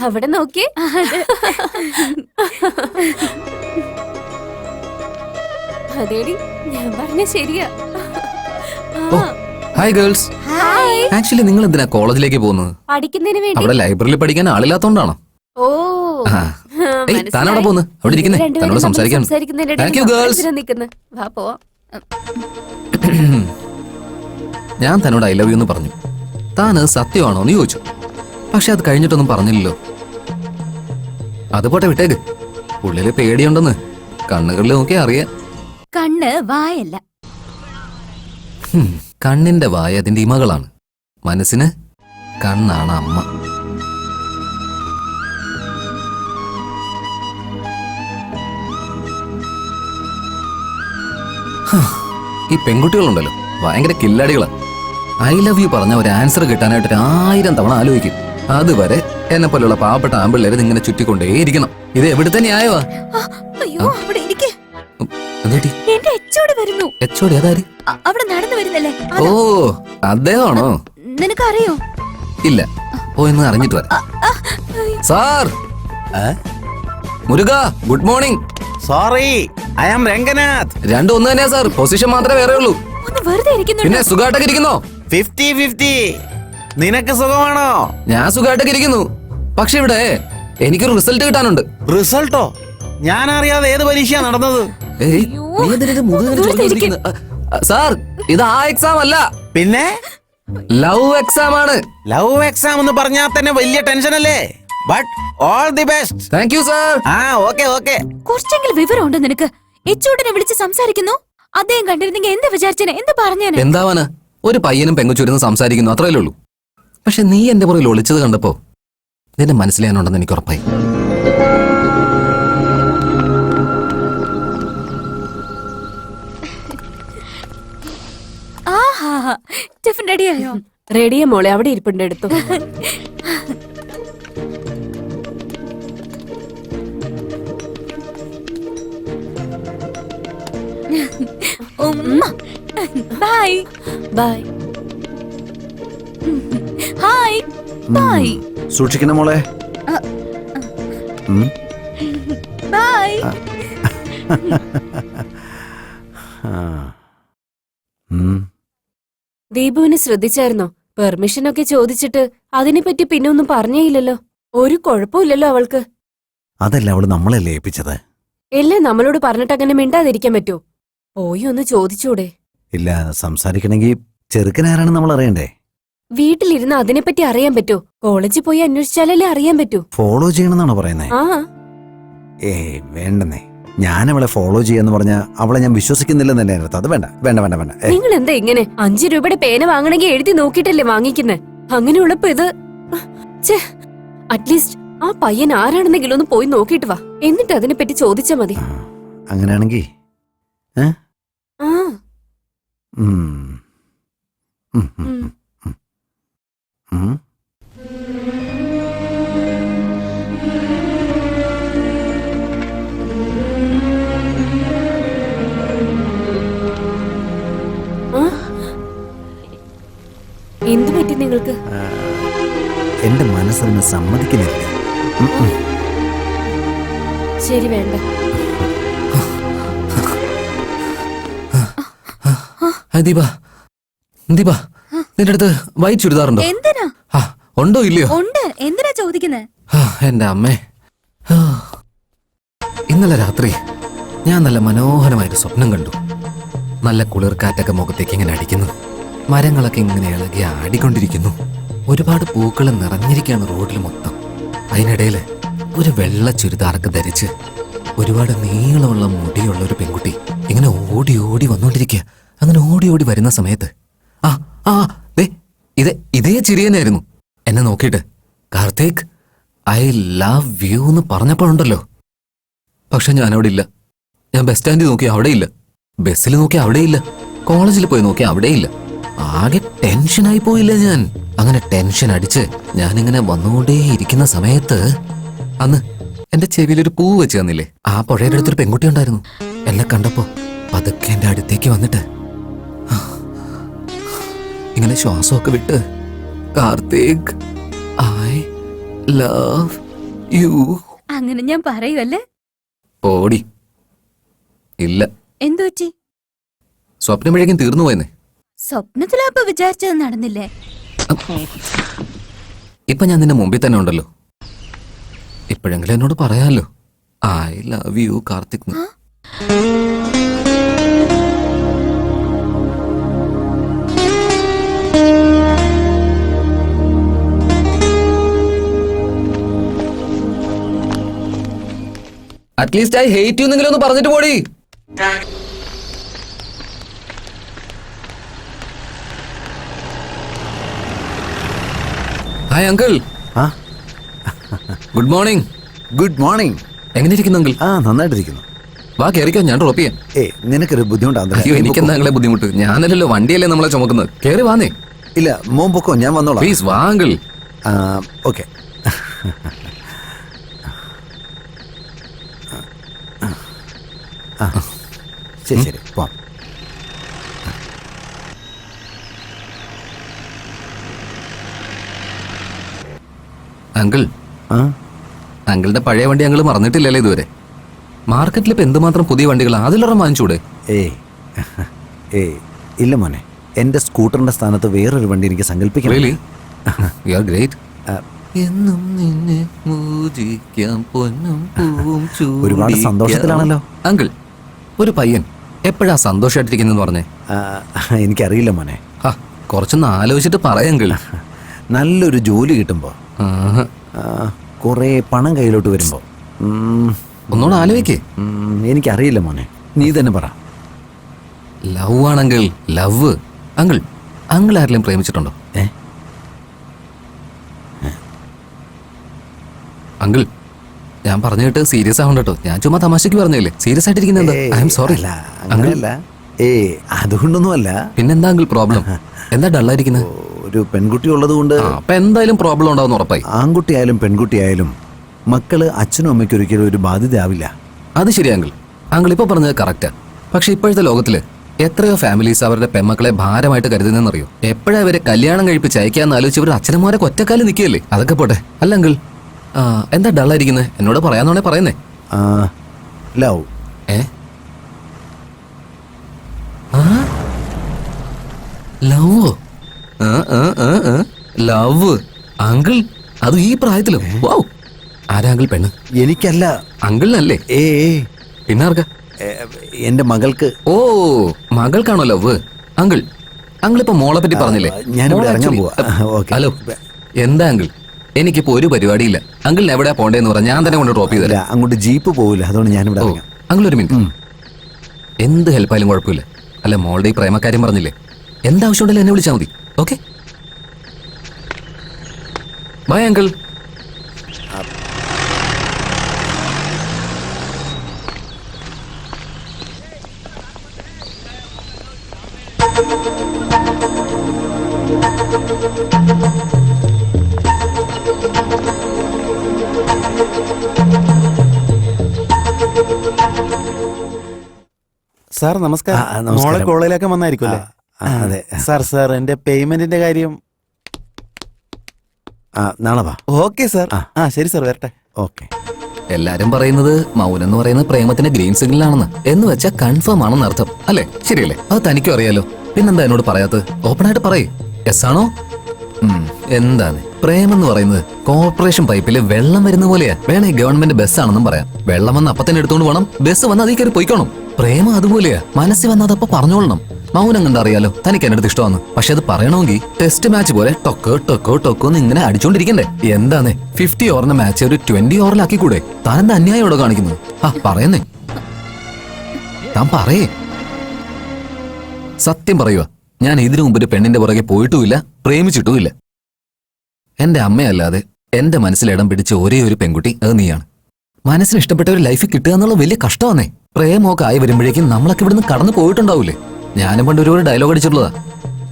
അവിടെ നോക്കിയേ. അതേടി, ഞാൻ പറഞ്ഞ ശരിയാ. Hi girls. ഹായ്. ആക്ച്വലി നിങ്ങൾ എന്തിനാ കോളേജിലേക്ക് പോകുന്നത്? പഠിക്കുന്നതിന് വേണ്ടി. അവിടെ ലൈബ്രറിയിൽ പഠിക്കാൻ ആളില്ലാത്തോണ്ടാണോ? ഓ, താനവിടെ പോകുന്നു? അവിടെ ഇരിക്കുന്നേ, തന്നോട് സംസാരിക്കാൻ. Thank you girls. വാ പോവാം. ഞാൻ തന്നോട് ഐ ലവ് യു എന്ന് പറഞ്ഞു. താന് സത്യമാണോ എന്ന് ചോദിച്ചു. പക്ഷെ അത് കഴിഞ്ഞിട്ടൊന്നും പറഞ്ഞില്ലല്ലോ. അതുപോട്ടെ, വിട്ടേക്ക്. ഉള്ളില് പേടിയുണ്ടെന്ന് കണ്ണുകളിൽ നോക്കി അറിയാം. കണ്ണ് വായല്ല. കണ്ണിന്റെ വായ അതിന്റെ ഇമകളാണ്. മനസ്സിന് കണ്ണാണ് അമ്മ. ഈ പെൺകുട്ടികളുണ്ടല്ലോ, ഭയങ്കര കില്ലാടികളാ. ഐ ലവ് യു പറഞ്ഞ ഒരു ആൻസർ കിട്ടാനായിട്ട് 1000 തവണ ആലോചിക്കും. അതുവരെ എന്നെ പോലുള്ള പാവപ്പെട്ട ആമ്പിള്ളേര് ഇങ്ങനെ ചുറ്റിക്കൊണ്ടേയിരിക്കണം. ഇത് എവിടുത്തെ ന്യായമാ? അവിടെ നടന്നു വരുന്നല്ലേ? ഓ, അദ്ദേഹമാണോ? നിനക്കറിയോ? ഇല്ല, പോയെന്ന് അറിഞ്ഞിട്ട് വരാം. സാർ, മുരുക, good morning. Sorry, I am Ranganath. രണ്ടും ഒന്ന് തന്നെയാ സാർ, പൊസിഷൻ മാത്രമേ വേറെ ഉള്ളൂ. പിന്നെ സുഖമായിട്ടൊക്കെ ഇരിക്കുന്നോ? 50-50. നിനക്ക് സുഖമാണോ? ഞാൻ സുഖമായിട്ടൊക്കെ ഇരിക്കുന്നു. പക്ഷെ ഇവിടെ എനിക്കൊരു റിസൾട്ട് കിട്ടാനുണ്ട്. റിസൾട്ടോ? ഞാൻ അറിയാതെ ഏത് പരീക്ഷയാ നടന്നത്? സാർ, ഇത് ആ എക്സാം അല്ല, പിന്നെ ലവ് എക്സാം ആണ്. ലവ് എക്സാം എന്ന് പറഞ്ഞാൽ തന്നെ വലിയ ടെൻഷൻ അല്ലേ? But all the best. Thank you sir. Okay. കുറച്ചെങ്കിലും വിവരമുണ്ട് നിനക്ക്. എച്ചോട്ടിനെ വിളിച്ച് സംസാരിക്കുന്നു. അദ്ദേഹം കണ്ടിരുന്നെങ്കിൽ എന്താ വിചാരിച്ചേനെ? എന്ത് പറഞ്ഞേനെ? എന്താവാന്? ഒരു പയ്യനും പെങ്കുച്ചൂരുന്ന് സംസാരിക്കുന്നു, അത്രയല്ലേ ഉള്ളൂ. പക്ഷെ നീ എന്റെ പുറകിൽ ഒളിച്ചത് കണ്ടപ്പോ നിന്റെ മനസ്സിലാനുണ്ടെന്ന് എനിക്ക് ഉറപ്പായി. ടിഫിൻ റെഡിയായോ? റെഡിയാ മോളെ, അവിടെ ഇരിപ്പുണ്ട്, എടുത്തു. Bye bye. Hi bye. സൂക്ഷിക്കണം മോളെ. ബൈ. ദീപുവിനെ ശ്രദ്ധിച്ചായിരുന്നോ? പെർമിഷൻ ഒക്കെ ചോദിച്ചിട്ട് അതിനെപ്പറ്റി പിന്നെ ഒന്നും പറഞ്ഞേയില്ലല്ലോ. ഒരു കുഴപ്പമില്ലല്ലോ അവൾക്ക്. അതല്ല, അവള് നമ്മളല്ലേ ഏൽപ്പിച്ചത്. എല്ലാം നമ്മളോട് പറഞ്ഞിട്ട് അങ്ങനെ മിണ്ടാതിരിക്കാൻ പറ്റുമോ? പോയി ഒന്ന് ചോദിച്ചൂടെ? ഇല്ല, സംസാരിക്കണമെങ്കിൽ ചെറുക്കനാരാണെന്ന് നമ്മൾ അറിയണ്ടേ. വീട്ടിലിരുന്ന് അതിനെപ്പറ്റി അറിയാൻ പറ്റൂ. കോളേജിൽ പോയി അന്വേഷിച്ചാലല്ലേ അറിയാൻ പറ്റൂ. ഫോളോ ചെയ്യണമെന്നാണോ പറയുന്നേ? ആ, വേണ്ടെന്നേ. ഞാൻ അവളെ ഫോളോ ചെയ്യാന്ന് പറഞ്ഞാ അവളെ ഞാൻ വിശ്വസിക്കുന്നില്ലെന്ന് തന്നെ അർത്ഥം. അത് വേണ്ട. നിങ്ങൾ എന്താ ഇങ്ങനെ? 5 രൂപയുടെ പേന വാങ്ങണമെങ്കിൽ എഴുതി നോക്കിയിട്ടല്ലേ വാങ്ങിക്കുന്നേ? അങ്ങനെയുള്ളപ്പോ ഇത് അറ്റ്ലീസ്റ്റ് ആ പയ്യൻ ആരാണെന്നെങ്കിലും ഒന്ന് പോയി നോക്കിയിട്ട് വാ. എന്നിട്ട് അതിനെപ്പറ്റി ചോദിച്ചാ മതി. അങ്ങനെയാണെങ്കി എന്തു പറ്റി നിങ്ങൾക്ക്? എന്റെ മനസ്സതിന് സമ്മതിക്കുന്നില്ല. ശരി, വേണ്ട. ദീപ, നിന്റെ അടുത്ത് വൈറ്റ് ചുരിദാറുണ്ടോ? എന്തിനാ? ഉണ്ടോ ഇല്ലയോ? ഉണ്ട്. എന്തിനാ ചോദിക്കുന്നേ? എന്റെ അമ്മേ, ഇന്നലെ രാത്രി ഞാൻ നല്ല മനോഹരമായൊരു സ്വപ്നം കണ്ടു. നല്ല കുളിർക്കാറ്റൊക്കെ മുഖത്തേക്ക് ഇങ്ങനെ അടിക്കുന്നു. മരങ്ങളൊക്കെ ഇങ്ങനെ ഇളകി ആടിക്കൊണ്ടിരിക്കുന്നു. ഒരുപാട് പൂക്കൾ നിറഞ്ഞിരിക്കുകയാണ് റോഡിൽ മൊത്തം. അതിനിടയിൽ ഒരു വെള്ള ചുരിദാറൊക്കെ ധരിച്ച് ഒരുപാട് നീളമുള്ള മുടിയുള്ള ഒരു പെൺകുട്ടി ഇങ്ങനെ ഓടി ഓടി വന്നോണ്ടിരിക്കുക. അങ്ങനെ ഓടി ഓടി വരുന്ന സമയത്ത് ഇതേ ചിരിയനായിരുന്നു. എന്നെ നോക്കിയിട്ട് കാർത്തിക് ഐ ലവ് യു എന്ന് പറഞ്ഞപ്പോഴുണ്ടല്ലോ. പക്ഷെ ഞാനവിടെ ഇല്ല. ഞാൻ ബസ് സ്റ്റാൻഡിൽ നോക്കി അവിടെയില്ല, ബസ്സിൽ നോക്കി അവിടെയില്ല, കോളേജിൽ പോയി നോക്കി അവിടെയില്ല. ആകെ ടെൻഷനായി പോയില്ല ഞാൻ. അങ്ങനെ ടെൻഷൻ അടിച്ച് ഞാനിങ്ങനെ വന്നുകൊണ്ടേ ഇരിക്കുന്ന സമയത്ത് അന്ന് എന്റെ ചെവിയിലൊരു പൂ വെച്ച് തന്നില്ലേ, ആ പുഴയുടെ അടുത്തൊരു പെൺകുട്ടി ഉണ്ടായിരുന്നു. എന്നെ കണ്ടപ്പോ പതുക്കെ എന്റെ അടുത്തേക്ക് വന്നിട്ട് ഇങ്ങനെ ശ്വാസമൊക്കെ വിട്ട് കാർത്തിക് ഐ ലവ് യു അങ്ങനെ ഞാൻ പറയുമല്ലേ? പോടി. ഇല്ല, എന്തു പറ്റി? സ്വപ്നമഴയ്ക്കും തീർന്നു പോയെന്നേ. സ്വപ്നത്തിലപ്പോ വിചാരിച്ചത് നടന്നില്ലേ? ഇപ്പൊ ഞാൻ നിന്റെ മുമ്പിൽ തന്നെ ഉണ്ടല്ലോ. ഇപ്പോഴെങ്കിലും എന്നോട് പറയാലോ, I love you Karthik. At least I hate you എന്നെങ്കിലും ഒന്ന് പറഞ്ഞിട്ട് പോടി. Hi uncle. ആ ഗുഡ് മോർണിംഗ്. Good morning. എങ്ങനെ ഇരിക്കുന്നു അങ്കിൾ? ആ നന്നായിട്ടിരിക്കുന്നു. വാ കേറിക്കോ, ഞാൻ ഡ്രോപ്പ് ചെയ്യാം. നിനക്കൊരു അയ്യോ എനിക്കെന്താ അങ്ങളെ ബുദ്ധിമുട്ട്? ഞാനല്ലല്ലോ വണ്ടിയല്ലേ നമ്മളെ ചുമക്കുന്നത്. കേറി വാന്നേ. ഇല്ല മോൻ പൊക്കോ, ഞാൻ വന്നോളാം. പ്ലീസ് വാ അങ്കിൾ. ഓക്കെ. ശരി ശരി പോവാം. അങ്കിൾ, ആ അങ്കിളുടെ പഴയ വണ്ടി അങ്കിൾ മറന്നിട്ടില്ലല്ലോ ഇതുവരെ. മാർക്കറ്റിൽ ഇപ്പൊ എന്തുമാത്രം പുതിയ വണ്ടികളാ, അതിലൊരെണ്ണം വാങ്ങിച്ചൂടെ? ഇല്ല മോനെ, എന്റെ സ്കൂട്ടറിന്റെ സ്ഥാനത്ത് വേറൊരു വണ്ടി എനിക്ക് സങ്കല്പിക്കാം. Really? You are great. എന്നും നിന്നെ പൂജിക്കാം, പൊന്നും പൂവും ചൂടിക്കാം. ഒരുപാട് സന്തോഷത്തിലാണല്ലോ. അങ്കിൾ, ഒരു പയ്യൻ എപ്പോഴാ സന്തോഷമായിട്ടിരിക്കുന്നെന്ന് പറഞ്ഞേ? എനിക്കറിയില്ല മോനെ. കുറച്ചൊന്ന് ആലോചിച്ചിട്ട് പറയങ്കിൾ. നല്ലൊരു ജോലി കിട്ടുമ്പോ, കുറെ പണം കയ്യിലോട്ട് വരുമ്പോ, ഒന്നുകൂടെ ആലോചിക്കേ. എനിക്കറിയില്ല മോനെ, നീ തന്നെ പറ. ലവ് ആണെങ്കിൽ ലവ്. അങ്കിൾ, അങ്കിൾ ആരെങ്കിലും പ്രേമിച്ചിട്ടുണ്ടോ? അങ്കിൾ, ഞാൻ പറഞ്ഞു കേട്ട് സീരിയസ് ആവണ്ട കേട്ടോ. ഞാൻ ചുമ്മാ തമാശക്ക് പറഞ്ഞില്ലേ. സീരിയസ് ആയിട്ടിരിക്കുന്നത് ഐ എം സോറി. അങ്ങനെയല്ല. അതുകൊണ്ടൊന്നുമല്ല. പിന്നെന്താ അങ്കിൾ പ്രോബ്ലം? എന്താ ഡള്ളായിരിക്കുന്നത്? ഒരു പെൺകുട്ടി ഉള്ളത് കൊണ്ട്. അപ്പൊ എന്തായാലും പ്രോബ്ലം ഉണ്ടാവും ഉറപ്പായി. ആൺകുട്ടിയായാലും പെൺകുട്ടിയായാലും മക്കള് അച്ഛനും അമ്മയ്ക്ക് ഒരിക്കലും ഒരു ബാധ്യത ആവില്ല. അത് ശരി അങ്കിൾ. അങ്കിൾ ഇപ്പൊ പറഞ്ഞത് കറക്റ്റാ. പക്ഷെ ഇപ്പോഴത്തെ ലോകത്തില് എത്രയോ ഫാമിലീസ് അവരുടെ പെമ്മക്കളെ ഭാരമായിട്ട് കരുതുന്നറിയോ? എപ്പോഴാ ഇവരെ കല്യാണം കഴിപ്പിച്ച് അയക്കാന്ന് ആലോചിച്ച് ഇവർ അച്ഛനമാരെ ഒറ്റക്കാലം നിൽക്കുകയല്ലേ? അതൊക്കെ പോട്ടെ. അല്ല അങ്കിൾ, എന്താ ഡള്ളായിരിക്കുന്നത്? എന്നോട് പറയാന്നാണേ പറയുന്നേ. ലവ്. ലവോ? ലവ് അങ്കിൾ, അത് ഈ പ്രായത്തിലും? വൗ. ആരാ അങ്കിൾ പെണ്ണ്? എനിക്കല്ല, അങ്കിളിനല്ലേ? പിന്നാർക്ക? എന്റെ മകൾക്ക്. ഓ, മകൾക്കാണോ ലവ്? അങ്കിൾ, അങ്കിൾ ഇപ്പൊ മോളെ പറ്റി പറഞ്ഞില്ലേ? ഞാനിവിടെ ഇറങ്ങാൻ പോവാ. ഹലോ, എന്താ അങ്കിൾ? എനിക്കിപ്പോ ഒരു പരിപാടിയില്ല. അങ്കിളിന് എവിടെയാ പോണ്ടേന്ന് പറഞ്ഞാൽ ഞാൻ തന്നെ കൊണ്ട് ഡ്രോപ്പ് ചെയ്തില്ല. അങ്ങോട്ട് ജീപ്പ് പോവില്ല, അതുകൊണ്ട് ഞാനിവിടെ ഇറങ്ങാം. അങ്കിൾ ഒരു മിനിറ്റ്. എന്ത് ഹെൽപ്പായാലും കുഴപ്പമില്ല. അല്ല, മോളുടെ ഈ പ്രേമക്കാര്യം പറഞ്ഞില്ലേ, എന്താവശ്യമുണ്ടല്ലോ എന്നെ വിളിച്ചാൽ മതി. Okay, bye uncle. സാർ നമസ്കാരം. മോളെ കോളേജിലൊക്കെ വന്നായിരിക്കും അല്ലേ? അതെ സാർ എന്റെ പേയ്മെന്റിന്റെ കാര്യം നാളെ വാ. Okay sir. ശരി സാർ, വരട്ടെ. ഓക്കെ. എല്ലാരും പറയുന്നത് മൗനം എന്ന് പറയുന്നത് പ്രേമത്തിന്റെ ഗ്രീൻ സിഗ്നൽ എന്ന് വെച്ചാൽ കൺഫേം ആണെന്ന് അർത്ഥം അല്ലേ? ശരിയല്ലേ? അത് തനിക്കും അറിയാലോ. പിന്നെന്താ എന്നോട് പറയാത്തത്? ഓപ്പൺ ആയിട്ട് പറയേ. യെസ് ആണോ? എന്താണ് പ്രേമം എന്ന് പറയുന്നത്? കോർപ്പറേഷൻ പൈപ്പില് വെള്ളം വരുന്ന പോലെയാ. വേണേ ഗവൺമെന്റ് ബസ് ആണെന്നും പറയാം. വെള്ളം വന്ന് അപ്പത്തന്നെ എടുത്തോണ്ട് പോകണം, ബസ് വന്ന് അതിൽ കയറി പോയിക്കോണം. പ്രേമം അതുപോലെയാ. മനസ്സിൽ വന്ന് അതപ്പോ പറഞ്ഞോളണം. മൗനം കണ്ടറിയാലോ തനിക്ക് എന്റെ അടുത്ത് ഇഷ്ടമാണ്. പക്ഷെ അത് പറയണമെങ്കിൽ ടെസ്റ്റ് മാച്ച് പോലെ ടൊക്കോ ടൊക്കോ ടൊക്കോ എന്ന് ഇങ്ങനെ അടിച്ചോണ്ടിരിക്കണ്ടേ? എന്താന്നേ 50 ഓവറിന്റെ മാച്ച് ഒരു 20 ഓവറിലാക്കി കൂടെ? താൻ എന്താ അന്യായം ഇവിടെ കാണിക്കുന്നത്? പറയുന്നേ, താൻ പറയേ. സത്യം പറയുക, ഞാൻ ഇതിനു മുമ്പ് ഒരു പെണ്ണിന്റെ പുറകെ പോയിട്ടുമില്ല, പ്രേമിച്ചിട്ടുമില്ല. എന്റെ അമ്മയല്ലാതെ എന്റെ മനസ്സിൽ ഇടം പിടിച്ച ഒരേ ഒരു പെൺകുട്ടി അത് നീയാണ്. മനസ്സിന് ഇഷ്ടപ്പെട്ട ഒരു ലൈഫ് കിട്ടുക എന്നുള്ള വലിയ കഷ്ടമാണേ. പ്രേമമൊക്കെ ആയി വരുമ്പോഴേക്കും നമ്മളൊക്കെ ഇവിടുന്ന് കടന്നു പോയിട്ടുണ്ടാവൂലേ? ഞാനും പണ്ട് ഒരുപാട് ഡയലോഗ് അടിച്ചിട്ടുള്ളതാ.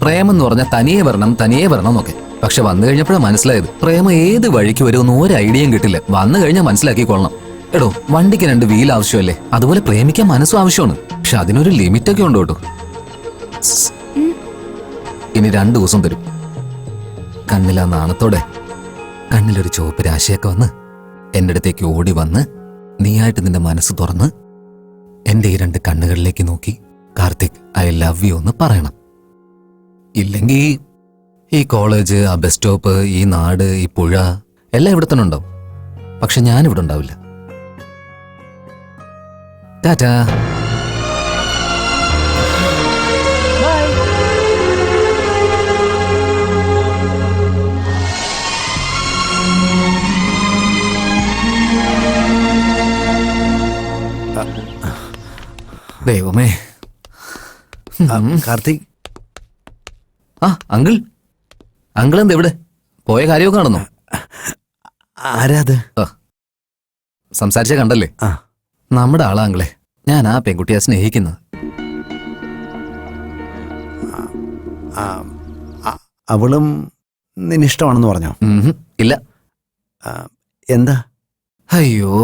പ്രേമം എന്ന് പറഞ്ഞാൽ തനിയെ വരണം എന്നൊക്കെ. പക്ഷെ വന്നു കഴിഞ്ഞപ്പോഴാണ് മനസ്സിലായത് പ്രേമം ഏത് വഴിക്ക് വരുമെന്ന് ഒരു ഐഡിയയും കിട്ടില്ല. വന്നു കഴിഞ്ഞാൽ മനസ്സിലാക്കിക്കൊള്ളണം. എടോ, വണ്ടിക്ക് 2 വീൽ ആവശ്യമല്ലേ? അതുപോലെ പ്രേമിക്കാൻ മനസ്സും ആവശ്യമാണ്. പക്ഷെ അതിനൊരു ലിമിറ്റൊക്കെ ഉണ്ട് കേട്ടോ. ഇനി 2 ദിവസം തരും. കണ്ണിലാ നാണത്തോടെ, കണ്ണിലൊരു ചുവപ്പ് രാശിയൊക്കെ വന്ന് എൻ്റെ അടുത്തേക്ക് ഓടി വന്ന് നീയായിട്ട് നിന്റെ മനസ്സ് തുറന്ന് എൻ്റെ ഈ 2 കണ്ണുകളിലേക്ക് നോക്കി കാർത്തിക് ഐ ലവ് യു എന്ന് പറയണം. ഇല്ലെങ്കിൽ ഈ കോളേജ്, ആ ബസ് സ്റ്റോപ്പ്, ഈ നാട്, ഈ പുഴ എല്ലാം ഇവിടെ തന്നെ ഉണ്ടാവും. പക്ഷെ ഞാനിവിടെ ഉണ്ടാവില്ല. ടാറ്റാ. ദൈവമേ. കാർത്തിക്, ആ അങ്കിൾ, അങ്കിൾ എന്താ ഇവിടെ? പോയ കാര്യമൊക്കെ കാണുന്നു. ആരാത്? സംസാരിച്ച കണ്ടല്ലേ? ആ. നമ്മുടെ ആളാ അങ്കിളെ. ഞാൻ ആ പെൺകുട്ടിയെ സ്നേഹിക്കുന്നത്. അവളും നിന്നിഷ്ടമാണെന്ന് പറഞ്ഞോ? ഇല്ല. എന്താ? അയ്യോ,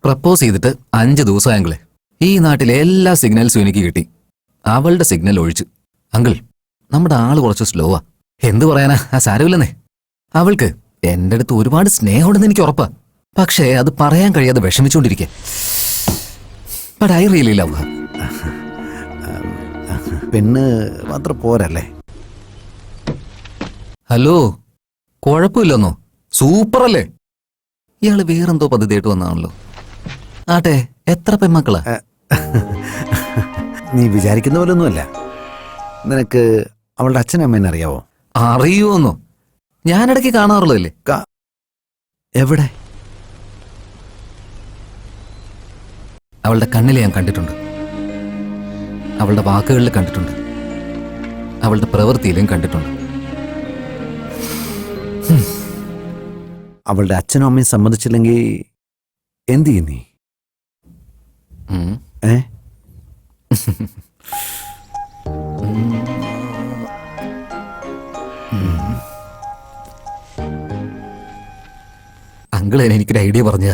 പ്രപ്പോസ് ചെയ്തിട്ട് 5 ദിവസമായി അങ്കിളെ. ഈ നാട്ടിലെ എല്ലാ സിഗ്നൽസും എനിക്ക് കിട്ടി, അവളുടെ സിഗ്നൽ ഒഴിച്ചു. അങ്കിൾ, നമ്മുടെ ആള് കുറച്ച് സ്ലോവാ. എന്തു പറയാനാ, ആ സാരമില്ലെന്നേ. അവൾക്ക് എന്റെ അടുത്ത് ഒരുപാട് സ്നേഹമുണ്ടെന്ന് എനിക്ക് ഉറപ്പാ. പക്ഷേ അത് പറയാൻ കഴിയാതെ വിഷമിച്ചുകൊണ്ടിരിക്കെ. But I really love her. പെണ്ണ് മാത്രം പോരല്ലേ? ഹലോ, കുഴപ്പമില്ലെന്നോ? സൂപ്പറല്ലേ? ഇയാള് വേറെന്തോ പദ്ധതിയായിട്ട് വന്നാണല്ലോ. ആട്ടെ, എത്ര പെൺമക്കളാ? നീ വിചാരിക്കുന്ന പോലൊന്നുമല്ല. നിനക്ക് അവളുടെ അച്ഛനും അമ്മേനെ അറിയാവോ? അറിയുമെന്നോ? ഞാനിടയ്ക്ക് കാണാറുള്ളതല്ലേ. എവിടെ? അവളുടെ കണ്ണിൽ ഞാൻ കണ്ടിട്ടുണ്ട്, അവളുടെ വാക്കുകളിൽ കണ്ടിട്ടുണ്ട്, അവളുടെ പ്രവൃത്തിയിലും കണ്ടിട്ടുണ്ട്. അവളുടെ അച്ഛനും അമ്മയും സമ്മതിച്ചില്ലെങ്കിൽ എന്ത് ചെയ്യും നീ? ഏ? അങ്കിളെ എനിക്കൊരു ഐഡിയ പറഞ്ഞ.